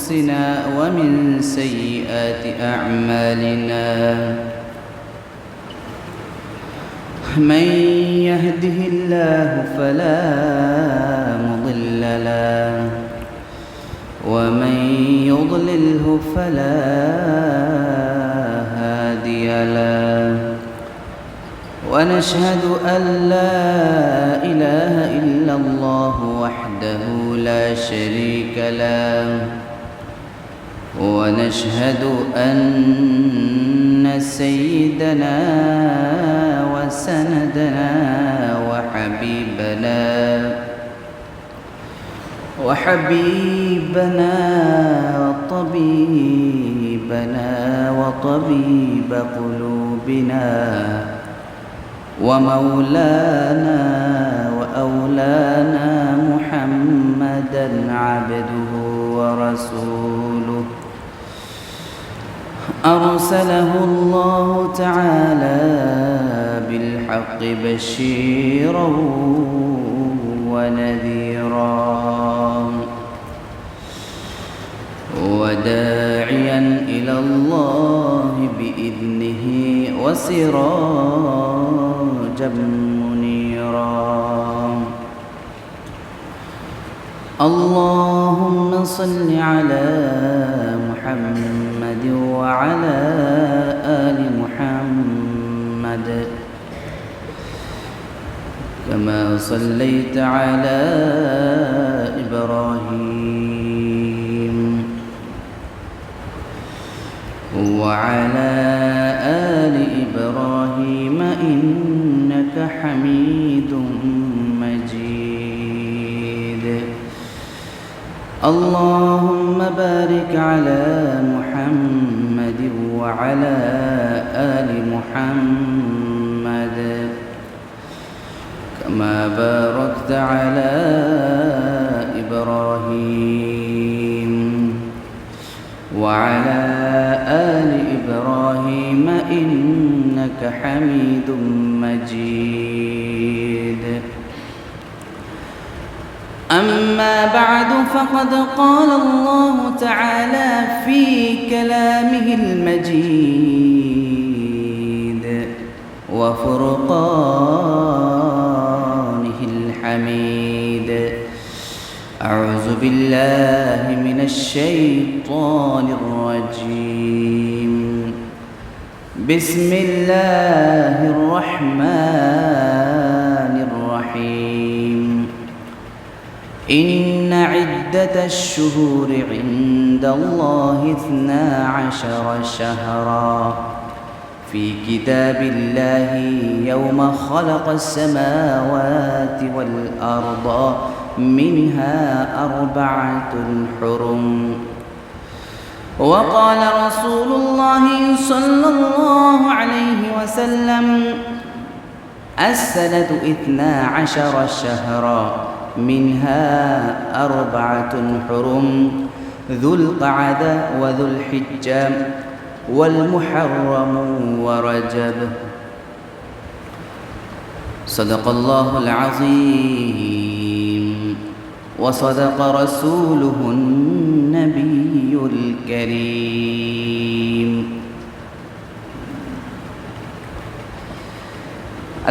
أنفسنا ومن سيئات أعمالنا من يهده الله فلا مضل له ومن يضلله فلا هادي له ونشهد أن لا إله إلا الله وحده لا شريك له ونشهد أن سيدنا وسندنا وحبيبنا وطبيب قلوبنا ومولانا وأولانا محمدا عبده ورسوله أرسله الله تعالى بالحق بشيرا ونذيرا وداعيا إلى الله بإذنه وسراجا منيرا اللهم صل على محمد وعلى آل محمد كما صليت على إبراهيم وعلى آل إبراهيم إنك حميد مجيد اللهم بارك على محمد وعلى آل محمد كما باركت على إبراهيم وعلى آل إبراهيم إنك حميد مجيد أما بعد فقد قال الله تعالى في كلامه المجيد وفرقانه الحميد أعوذ بالله من الشيطان الرجيم بسم الله الرحمن الرحيم إن عدة الشهور عند الله 12 شهرا في كتاب الله يوم خلق السماوات والأرض منها 4 حرم وقال رسول الله صلى الله عليه وسلم السنة 12 شهرا منها 4 حرم ذو القعدة وذو الحجة والمحرم ورجب صدق الله العظيم وصدق رسوله النبي الكريم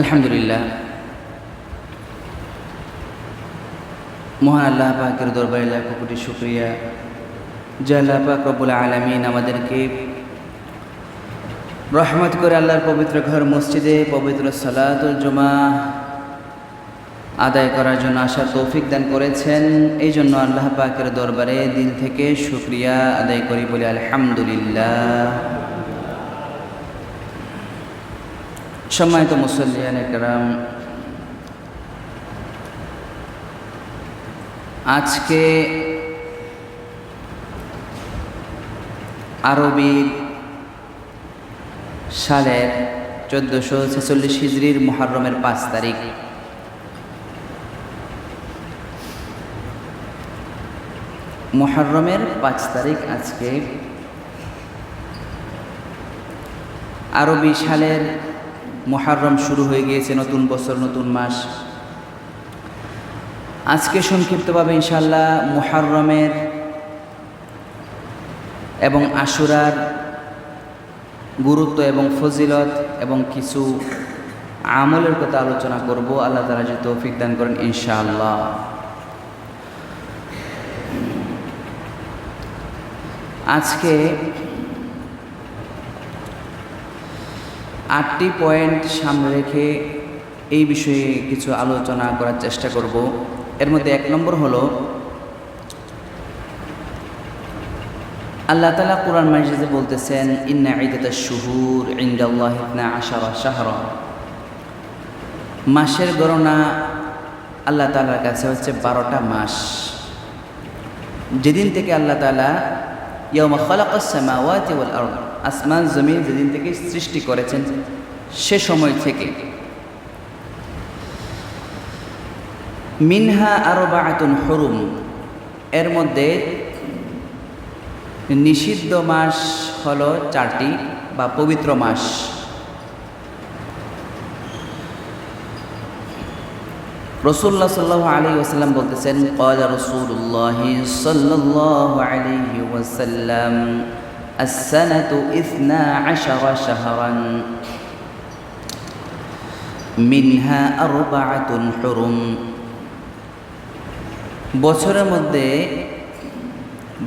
الحمد لله মহান আল্লাহ পাকের দরবারে লাখ কোটি শুকরিয়া যে আল্লাহ পাক রব্বুল আলামিন আমাদেরকে রহমত করে আল্লাহর পবিত্র ঘর মসজিদে পবিত্র সালাতুল জুমা আদায় করার জন্য আসার তৌফিক দান করেছেন। এই জন্য আল্লাহ পাকের দরবারে দিল থেকে শুকরিয়া আদায় করি, বলি আলহামদুলিল্লাহ। সম্মানিত মুসল্লিয়ানে কেরাম, আজকে আরবি সালের 1446 হিজরির মুহররমের 5 তারিখ। মুহররমের 5 তারিখ আজকে। আরবি সালের মুহররম শুরু হয়ে গিয়েছে, নতুন বছর নতুন মাস। আজকে সংক্ষিপ্তভাবে ইনশাআল্লাহ মুহররমের এবং আশুরার গুরুত্ব এবং ফজিলত এবং কিছু আমলের কথা আলোচনা করব। আল্লাহ তাআলা যদি তৌফিক দান করেন ইনশাআল্লাহ। আজকে 8টি পয়েন্ট সামনে রেখে এই বিষয়ে কিছু আলোচনা করার চেষ্টা করব। এর মধ্যে 1 নম্বর হলো, আল্লাহ তাআলা কুরআন মাজিদে বলতেছেন, ইন্না ইদ্দাতাশ শুহুর ইনদাল্লাহি 12 শাহরা। মাসের গণনা আল্লাহ তাআলার কাছে হচ্ছে 12টা মাস। যেদিন থেকে আল্লাহ তাআলা ইয়াওমা খালাকাস সামাওয়াতি ওয়াল আরদ, আসমান জমিন যেদিন থেকে সৃষ্টি করেছেন সে সময় থেকে, মিনহা আরবাআতুন হুরুম, এর মধ্যে নিষিদ্ধ মাস হলো 4টি বা পবিত্র মাস। রাসূলুল্লাহ সাল্লাল্লাহু আলাইহি ওয়াসাল্লাম বলতেছেন, ক্বালা রাসূলুল্লাহ সাল্লাল্লাহু আলাইহি ওয়াসাল্লাম, আস-সানাতু 12 শাহরান মিনহা আরবাআতুন হুরুম। বছরের মধ্যে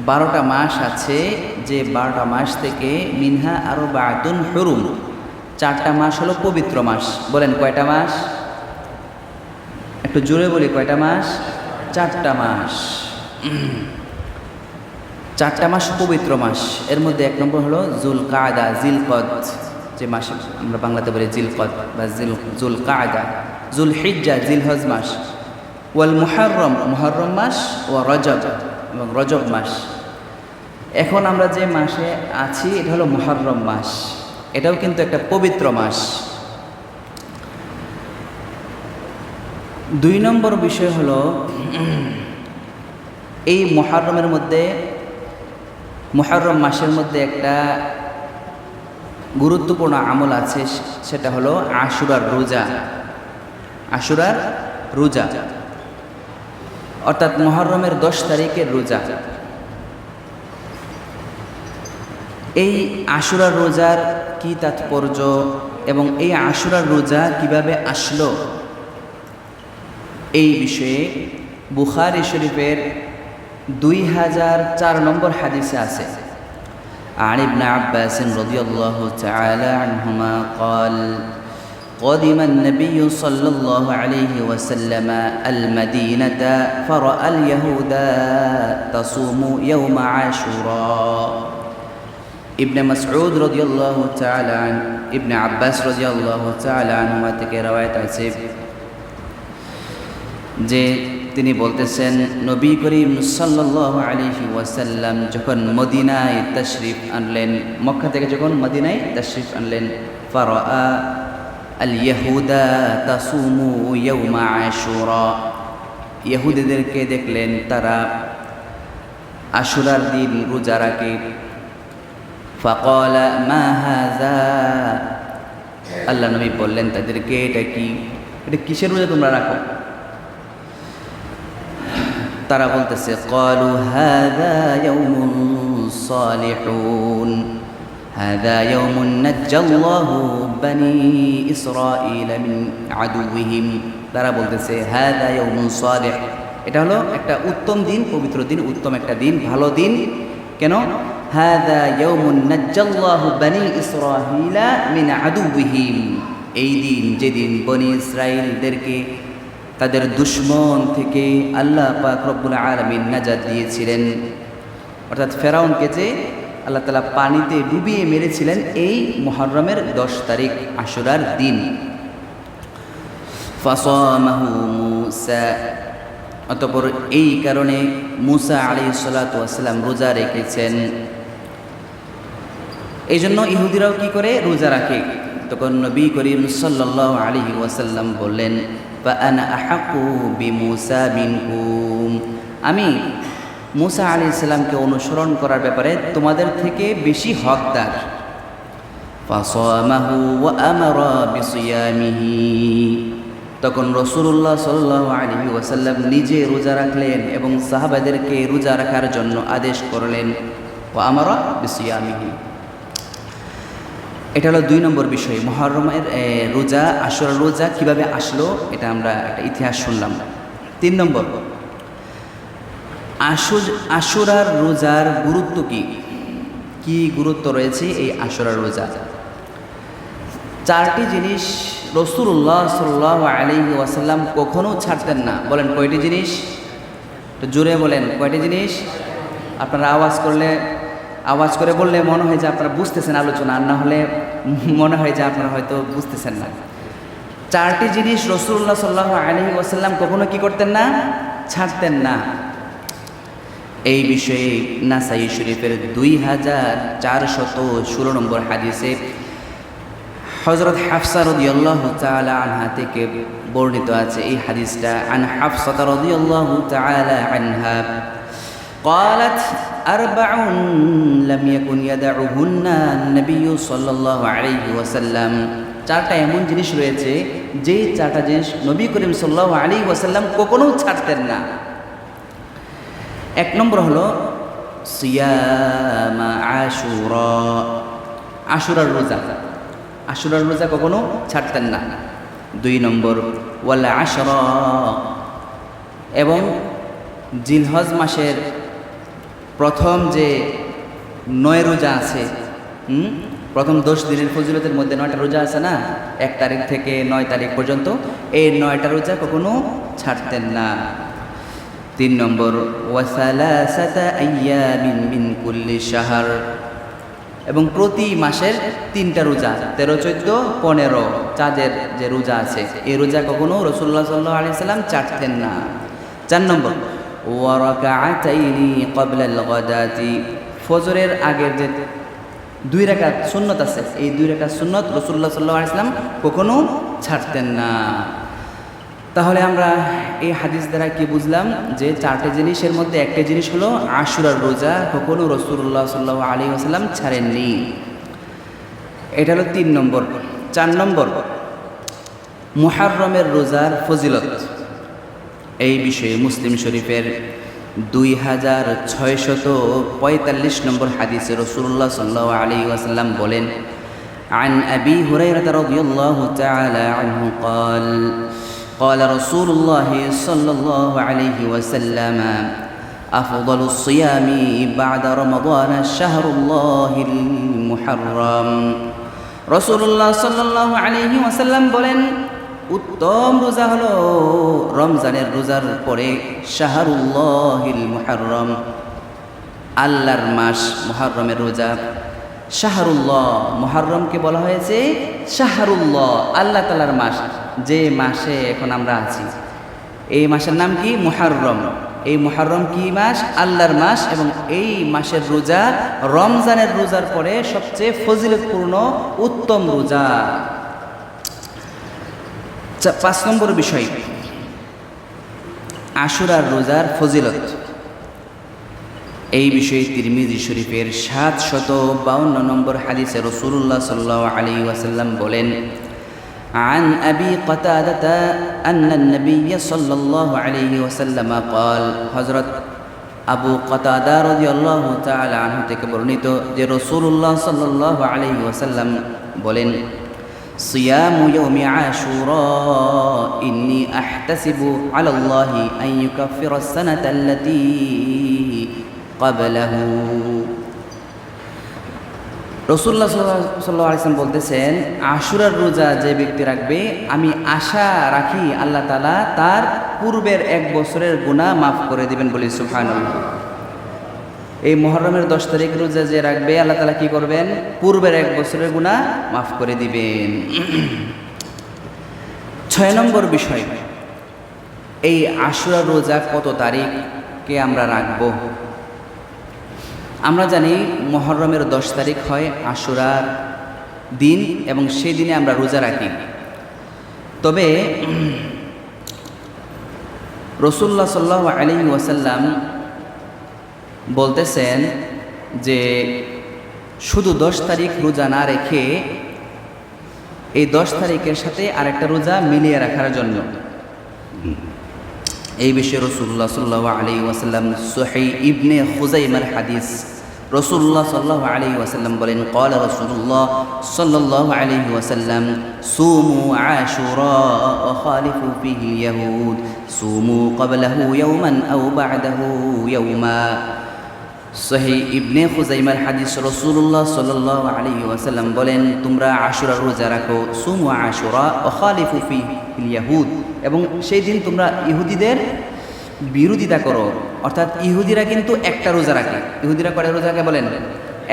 12টা মাস আছে, যে 12টা মাস থেকে মিনহা আরবাআতুন হুরুম, 4টা মাস হলো পবিত্র মাস। বলেন কয়টা মাস? একটু জোরে বলি, কয়টা মাস? 4টা মাস। 4টা মাস পবিত্র মাস। এর মধ্যে 1 নম্বর হলো যুলকাদা, জিলকদ, যে মাস আমরা বাংলাতে বলি জিলকদ বা যুলকাদা, যুলহিজ্জা জিলহজ মাস, ওয়াল মুহররম, মুহররম মাস, ও রজব এবং রজব মাস। এখন আমরা যে মাসে আছি এটা হলো মুহররম মাস, এটাও কিন্তু একটা পবিত্র মাস। 2 নম্বর বিষয় হলো, এই মুহররমের মধ্যে, মুহররম মাসের মধ্যে একটা গুরুত্বপূর্ণ আমল আছে, সেটা হলো আশুরার রোজা। আশুরার রোজা অর্থাৎ মুহররমের 10 তারিখের রোজা। এই আশুরার রোজার কি তাৎপর্য এবং এই আশুরার রোজা কিভাবে আসলো, এই বিষয়ে বুখারী শরীফের 2004 নম্বর হাদিসে আছে। عن ابن عباس رضي الله تعالى عنهما قال قدم النبي صلى الله عليه وسلم المدينة فرأى اليهود تصوم يوم عاشوراء। ইবনে মাসউদ রাদিয়াল্লাহু তাআলা আন, ইবনে আব্বাস রাদিয়াল্লাহু তাআলা আনহুমা থেকে রওয়ায়াত আছে যে তিনি বলতেছেন, নবী করিম সাল্লাল্লাহু আলাইহি ওয়াসাল্লাম যখন মদিনায় তাশরিফ আনলেন, মক্কা থেকে যখন মদিনায় তাশরিফ আনলেন, ফারাআ আল ইয়াহুদা তাসুমু ইয়াউমা আশুরা, ইহুদিদেরকে দেখলেন তারা আশুরার দিন রোজা রাখে। ফাকালা মা হাযা, আল্লাহ নবী বললেন তাদেরকে, এটা কি, এটা কিসের রোজা তোমরা রাখো? তারা বলতেছে, ক্বালু হাযা ইয়াউমুন সালিহুন, হাযা ইয়াউমুন নাজ্জাল্লাহু বনি ইসরাঈল মিন আদুওয়িহিম। তারা বলতেছে হাযা ইয়াউমুন সালিহ, এটা হলো একটা উত্তম দিন, পবিত্র দিন, উত্তম একটা দিন, ভালো দিন। কেন? হাযা ইয়াউমুন নাজ্জাল্লাহু বনি ইসরাঈল মিন আদুওয়িহিম, এই দিন যেদিন বনি ইসরাঈলদেরকে তাদের দুশমন থেকে আল্লাহ পাক রব্বুল আলামিন নাজাত দিয়েছিলেন। অর্থাৎ ফেরাউনকে যে আল্লাহ তাআলা পানিতে ডুবিয়ে মেরেছিলেন এই মুহররমের 10 তারিখ আশুরার দিন। ফাসামাহু মূসা, অতঃপর এই কারণে মূসা আলাইহিস সালাতু ওয়াস সালাম রোজা রেখেছেন। এই জন্য ইহুদিরাও কি করে? রোজা রাখে। তখন নবী করিম সাল্লাল্লাহু আলাইহি ওয়াসাল্লাম বললেন, ফাআনা আহাক্কু বিমূসা মিনকুম, আমি মূসা আলাইহিস সালামকে অনুসরণ করার ব্যাপারে তোমাদের থেকে বেশি হকদার। ফাসামাহু ওয়া আমারা বিসিয়ামিহি, তখন রাসূলুল্লাহ সাল্লাল্লাহু আলাইহি ওয়াসাল্লাম নিজে রোজা রাখলেন এবং সাহাবাদেরকে রোজা রাখার জন্য আদেশ করলেন। ওয়া আমারা বিসিয়ামিহি। এটা হলো 2 নম্বর বিষয়, মুহররমের রোজা, আশুরার রোজা কিভাবে আসলো, এটা আমরা একটা ইতিহাস শুনলাম। 3 নম্বর, আশুরার রোজার গুরুত্ব কি গুরুত্ব রয়েছে এই আশুরার রোজা। 4টি জিনিস রাসূলুল্লাহ সাল্লাল্লাহু আলাইহি ওয়াসাল্লাম কখনো ছাড়তেন না। বলেন কয়টি জিনিস? তো জোরে বলেন কয়টি জিনিস? আপনারা আওয়াজ করে বললে মনে হয় যে আপনারা বুঝতেছেন আলোচনা, আর না হলে মনে হয় যে আপনারা হয়তো বুঝতেছেন না। 4টি জিনিস রাসূলুল্লাহ সাল্লাল্লাহু আলাইহি ওয়াসাল্লাম কখনো কি করতেন না? ছাড়তেন না। এই বিষয়ে নাসাই শরীফের 2416 নম্বর হাদিসে হযরত হাফসা রাদিয়াল্লাহু তাআলা আনহা থেকে বর্ণিত আছে। এই হাদিসটা আন হাফসা রাদিয়াল্লাহু তাআলা আনহা قالت أربع لم يكن يدعهن النبي صلى الله عليه وسلم। 4টা এমন জিনিস রয়েছে যে 4টা জিনিস নবী করিম সাল্লাল্লাহু আলাইহি ওয়াসাল্লাম কখনো ছাড়তেন না। 1 নম্বর হলো সিয়াম আশুরা, আশুরার রোজা। আশুরার রোজা কখনো ছাড়তেন না। 2 নম্বর ওয়াল আশরা, এবং জিলহজ মাসের প্রথম যে 9 রোজা আছে, প্রথম 10 দিনের ফজিলতের মধ্যে 9টা রোজা আছে না, 1 তারিখ থেকে 9 তারিখ পর্যন্ত, এই 9টা রোজা কখনো ছাড়তেন না। 3 নম্বর ওয়া সালাসাতা আইয়ামিন মিন কুল্লি শাহর, এবং প্রতি মাসের 3টা রোজা, 13, 14, 15 চাঁদের যে রোজা আছে, এই রোজা কখনো রাসূলুল্লাহ সাল্লাল্লাহু আলাইহি ওয়াসাল্লাম ছাড়তেন না। 4 নম্বর ওয়া রাকাআতাইনি ক্বাবলাল গাদাতি, ফজরের আগের যে 2 রাকাত সুন্নত আছে, এই 2 রাকাত সুন্নত রাসূলুল্লাহ সাল্লাল্লাহু আলাইহি ওয়াসাল্লাম কখনো ছাড়তেন না। তাহলে আমরা এই হাদিস দ্বারা কি বুঝলাম? যে 4টে জিনিসের মধ্যে একটা জিনিস হলো আশুরার রোজা কখনো রাসূলুল্লাহ সাল্লাল্লাহু আলাইহি ওয়াসাল্লাম ছাড়েননি। এটা হলো 3 নম্বর। 4 নম্বর মুহররমের রোজার ফজিলত। এই বিষয়ে মুসলিম শরীফের 2645 নম্বর হাদিসে রাসূলুল্লাহ সাল্লাল্লাহু আলাইহি ওয়াসাল্লাম বলেন, عن أبي هريرة رضي الله تعالى عنه قال قال رسول الله صلى الله عليه وسلم أفضل الصيام بعد رمضان شهر الله المحرم। رسول الله صلى الله عليه وسلم বলেন, উত্তম রোজা হলো রমজানের রোজার পরে শাহরুল্লাহিল মুহররম, আল্লাহর মাস মুহররমের রোজা। শাহরুল্লাহ, মুহররমকে বলা হয়েছে শাহরুল্লাহ, আল্লাহ তাআলার মাস। যে মাসে এখন আমরা আছি এই মাসের নাম কি? মুহররম। এই মুহররম কি মাস? আল্লাহর মাস, এবং এই মাসের রোজা রমজানের রোজার পরে সবচেয়ে ফজিলতপূর্ণ উত্তম রোজা। 5 নম্বর বিষয় আশুরার রোজার ফজিলত। এই বিষয়ে তিরমিজি শরীফের 752 নম্বর হাদিসে রাসূলুল্লাহ সাল্লাল্লাহু আলাইহি ওয়াসাল্লাম বলেন, عن أبي قتادة أن النبي صلى الله عليه وسلم قال حضرت আবু কাতাদা রাদিয়াল্লাহু তাআলা আনহু থেকে বর্ণিত যে রাসূলুল্লাহ সাল্লাল্লাহু আলাইহি ওয়াসাল্লাম বলেন, সিয়ামু ইয়াউমি আশুরা ইন্নী আহতাসিবু আলাল্লাহি আন ইউকাফিরা আস-সানাতা আল্লাতী ক্বাবলাহু। রাসূলুল্লাহ সাল্লাল্লাহু আলাইহি ওয়াসাল্লাম বলতেছেন, আশুরার রোজা যে ব্যক্তি রাখবে, আমি আশা রাখি আল্লাহ তাআলা তার পূর্বের 1 বছরের গুনাহ মাফ করে দিবেন। বলি সুবহানাল্লাহ। এই মুহররমের 10 তারিখ রোজা যে রাখবে, আল্লাহ তাআলা কি করবেন? পূর্বের 1 বছরের গুনাহ মাফ করে দিবেন। 6 নম্বর বিষয়, এই আশুরার রোজা কত তারিখকে আমরা রাখবো? আমরা জানি মুহররমের 10 তারিখ হয় আশুরার দিন, এবং সেই দিনে আমরা রোজা রাখি। তবে রাসূলুল্লাহ সাল্লাল্লাহু আলাইহি ওয়াসাল্লাম বলতেছেন যে শুধু 10 তারিখ রোজা না রেখে এই 10 তারিখের সাথে আরেকটা রোজা মিলিয়ে রাখার জন্য। এই বিষয়ে রাসূলুল্লাহ সাল্লাল্লাহু আলাইহি ওয়াসাল্লাম সহিহ ইবনে খুজাইমার হাদিস, রাসূলুল্লাহ সাল্লাল্লাহু আলাইহি ওয়াসাল্লাম বলেন, ক্বালা রাসূলুল্লাহ সাল্লাল্লাহু আলাইহি ওয়াসাল্লাম, সুমু আশুরা ওয়া খালিফু ফিহি ইয়াহুদ, সুমু ক্বাবলাহু ইয়াওমান আও বা'দাহু ইয়াওমা। সহিহ ইবনে খুজাইমার হাদিস, রাসূলুল্লাহ সাল্লাল্লাহু আলাইহি ওয়াসাল্লাম বলেন, তোমরা আশুরার রোজা রাখো, সুমু আশুরা ওয়া খালিফু ফিহিল ইয়াহুদ, এবং সেই দিন তোমরা ইহুদিদের বিরোধিতা করো। অর্থাৎ ইহুদিরা কিন্তু একটা রোজা রাখে। ইহুদিরা কয়টা রোজা রাখে বলেন?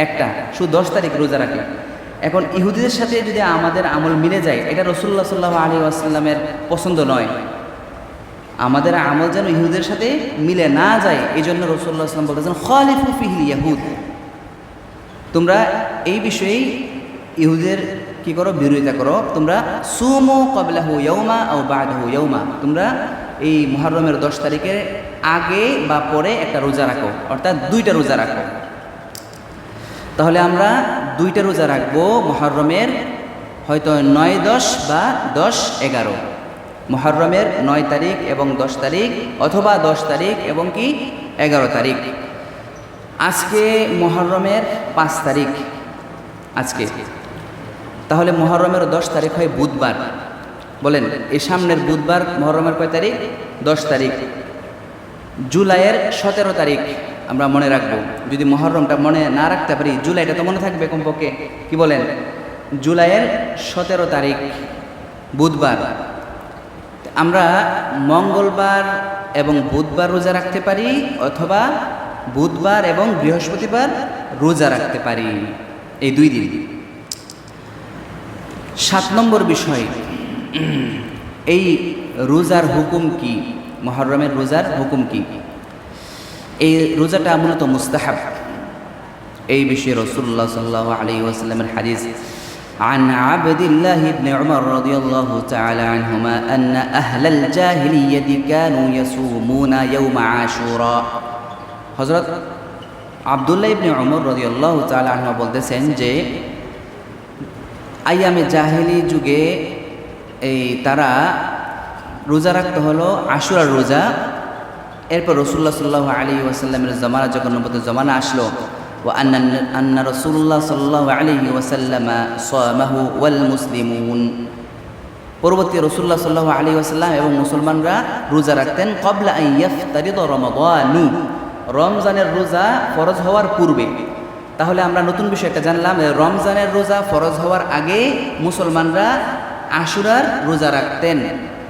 একটা, শুধু 10 তারিখ রোজা রাখে। এখন ইহুদিদের সাথে যদি আমাদের আমল মিলে যায়, এটা রাসূলুল্লাহ সাল্লাল্লাহু আলাইহি ওয়াসাল্লামের পছন্দ নয়। আমাদের আমল যেন ইহুদের সাথে মিলে না যায়, এই জন্য রাসূলুল্লাহ সাল্লাল্লাহু আলাইহি ওয়াসাল্লাম বলতেছেন, খালিফু ফিহিল ইয়াহুদ, তোমরা এই বিষয়েই ইহুদের কি করো? বিরোধিতা করো। তোমরা সুমু ক্বাবলাহু ইয়াওমা আও বা'দাহু ইয়াওমা, তোমরা এই মুহররমের 10 তারিখের আগে বা পরে একটা রোজা রাখো, অর্থাৎ 2টা রোজা রাখো। তাহলে আমরা 2টা রোজা রাখবো মুহররমের, হয়তো 9, 10 বা 10, 11। মুহররমের 9 তারিখ এবং 10 তারিখ, অথবা 10 তারিখ এবং কি 11 তারিখ। আজকে মুহররমের 5 তারিখ আজকে, তাহলে মুহররমের 10 তারিখ হয় বুধবার। বলেন, এই সামনের বুধবার মুহররমের কয় তারিখ? 10 তারিখ। জুলাইয়ের 17 তারিখ আমরা মনে রাখবো। যদি মুহররমটা মনে না রাখতে পারি, জুলাইটা তো মনে থাকবে কমপক্ষে, কি বলেন? জুলাইয়ের 17 তারিখ বুধবার। আমরা মঙ্গলবার এবং বুধবার রোজা রাখতে পারি, অথবা বুধবার এবং বৃহস্পতিবার রোজা রাখতে পারি, এই 2 দিন। 7 নম্বর বিষয়, এই রোজার হুকুম কি? মুহররমের রোজার হুকুম কি? এই রোজাটা মূলত মুস্তাহাব। এই বিষয়ে রাসূলুল্লাহ সাল্লাল্লাহু আলাইহি ওয়াসাল্লামের হাদিস, عن عبد الله بن عمر رضي الله تعالى عنهما أن أهل الجاهلية كانوا يصومون يوم عاشوراء। হযরত আব্দুল্লাহ ইবনে উমর রাদিয়াল্লাহু তাআলা আনহু বলতেছেন যে আইয়ামে জাহেলি যুগে তারা রোজা রাখতে হলো আশুরার রোজা। এরপর রাসূলুল্লাহ সাল্লাল্লাহু আলাইহি ওয়াসাল্লামের জামানা, যখন নবুয়তের জামানা আসলো, ওয়া আন্না রাসূলুল্লাহ সাল্লাল্লাহু আলাইহি ওয়াসাল্লাম সামাহু ওয়াল মুসলিমুন, পরবর্তী রাসূলুল্লাহ সাল্লাল্লাহু আলাইহি ওয়াসাল্লাম এবং মুসলমানরা রোজা রাখতেন ক্বাবলা আন ইফতারিদা রমাদানু, রমজানের রোজা ফরজ হওয়ার পূর্বে। তাহলে আমরা নতুন বিষয় একটা জানলাম, রমজানের রোজা ফরজ হওয়ার আগে মুসলমানরা আশুরার রোজা রাখতেন,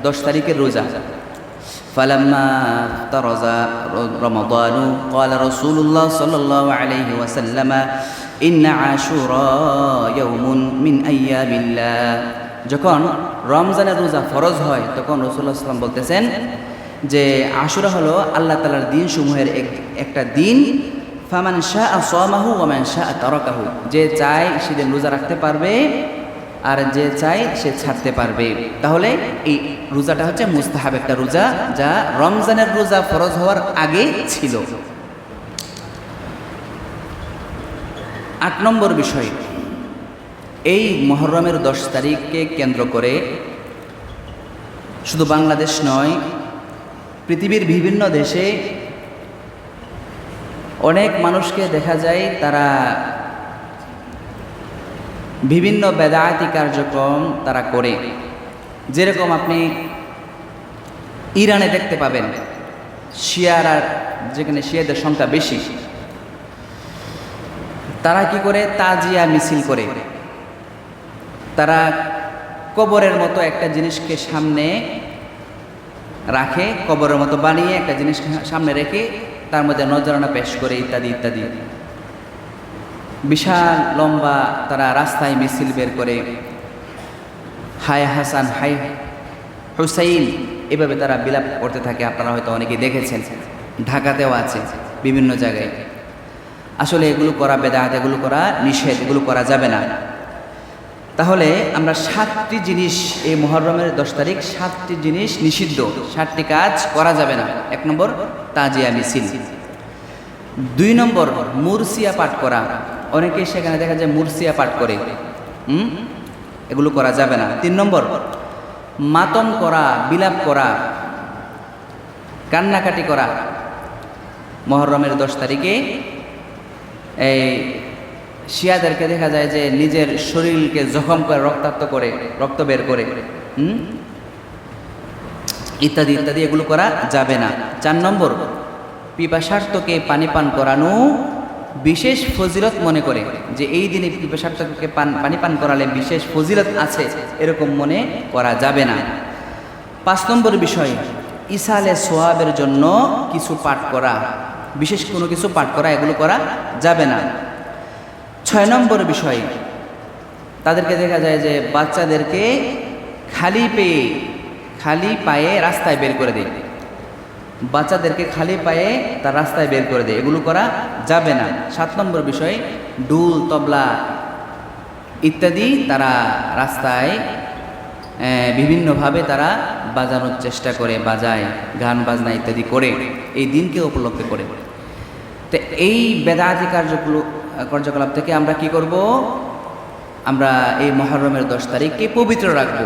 10 তারিখের রোজা। ফালাম্মা ইফতারাজা রমাদানু ক্বালা রাসূলুল্লাহ সাল্লাল্লাহু আলাইহি ওয়াসাল্লাম, ইন্না আশুরা ইয়াউমুন মিন আইয়ামিল্লাহ। যখন রমজানের রোজা ফরজ হয়, তখন রাসূলুল্লাহ সাল্লাল্লাহু আলাইহি ওয়াসাল্লাম বলতেছেন যে আশুরা হলো আল্লাহ তাআলার দিন সমূহের একটা দিন। ফামান শাআ সামাহু ওয়া মান শাআ তারাকাহু, যে চায় সেদিন রোজা রাখতে পারবে, আর যে চায় সে ছাড়তে পারবে। তাহলে এই রোজাটা হচ্ছে মুস্তাহাব একটা রোজা, যা রমজানের রোজা ফরজ হওয়ার আগে ছিল। 8 নম্বর বিষয়, এই মুহররমের 10 তারিখকে কেন্দ্র করে শুধু বাংলাদেশ নয়, পৃথিবীর বিভিন্ন দেশে অনেক মানুষকে দেখা যায় তারা বিভিন্ন বেদায়াতি কার্যক্রম তারা করে। যেরকম আপনি ইরানে দেখতে পাবেন, শিয়ারা, যেখানে শিয়াদের সংখ্যা বেশি, তারা কি করে? তাজিয়া মিছিল করে। তারা কবরের মতো একটা জিনিসকে সামনে রাখে, কবরের মতো বানিয়ে একটা জিনিস সামনে রেখে তার মধ্যে নজরানা পেশ করে, ইত্যাদি ইত্যাদি। বিশাল লম্বা তারা রাস্তায় মিছিল বের করে, হায় হাসান হায় হুসাইন, এভাবে তারা বিলাপ করতে থাকে। আপনারা হয়তো অনেকেই দেখেছেন, ঢাকাতেও আছে, বিভিন্ন জায়গায়। আসলে এগুলো করা বেদাত, এগুলো করা নিষেধ, এগুলো করা যাবে না। তাহলে আমরা 7টি জিনিস, এই মুহররমের 10 তারিখ 7টি জিনিস নিষিদ্ধ, 7টি কাজ করা যাবে না। 1 নম্বর তাজিয়া মিছিল। 2 নম্বর মুরসিয়া পাঠ করা। অনেকেই সেখানে দেখা যায় মুরসিয়া পাঠ করে, এগুলো করা যাবে না। 3 নম্বর মাতম করা, বিলাপ করা, কান্নাকাটি করা। মুহররমের 10 তারিখে এই শিয়াদেরকে দেখা যায় যে নিজের শরীরকে জখম করে রক্তাক্ত করে রক্ত বের করে ইত্যাদি ইত্যাদি এগুলো করা যাবে না। 4 নম্বর, পিপাসার্তকে পানি পান করানো বিশেষ ফজিলত মনে করে, যে এই দিনে পিপাসার্তকে পানি পান করালে বিশেষ ফজিলত আছে, এরকম মনে করা যাবে না। 5 নম্বর বিষয়, ইসালে সোয়াবের জন্য কিছু পাঠ করা, বিশেষ কোনো কিছু পাঠ করা, এগুলো করা যাবে না। 6 নম্বর বিষয়, তাদেরকে দেখা যায় যে বাচ্চাদেরকে খালি পায়ে রাস্তায় বের করে দেয়, বাচ্চাদেরকে খালি পায়ে তার রাস্তায় বের করে দেয়, এগুলো করা যাবে না। 7 নম্বর বিষয়, ডুল তবলা ইত্যাদি তারা রাস্তায় বিভিন্ন্যভাবে তারা বাজানোর চেষ্টা করে, বাজায়, গান বাজনা ইত্যাদি করে এই দিনকে উপলক্ষে করে। তো এই বেদাতি কার্যকলাপ থেকে আমরা কি করব? আমরা এই মুহররমের 10 তারিখকে পবিত্র রাখব,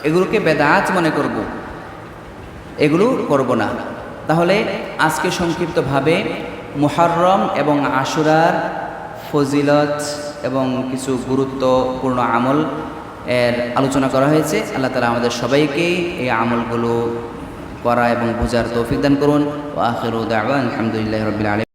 এগুলোকে বেদাত মনে করব, এগুলো করব না। তাহলে আজকে সংক্ষিপ্তভাবে মুহররম এবং আশুরার ফজিলত এবং কিছু গুরুত্বপূর্ণ আমল এর আলোচনা করা হয়েছে। আল্লাহ তাআলা আমাদের সবাইকেই এই আমলগুলো করা এবং বোঝার তৌফিক দান করুন। ওয়া আখিরু দাওয়ানা আলহামদুলিল্লাহি রাব্বিল আলামিন।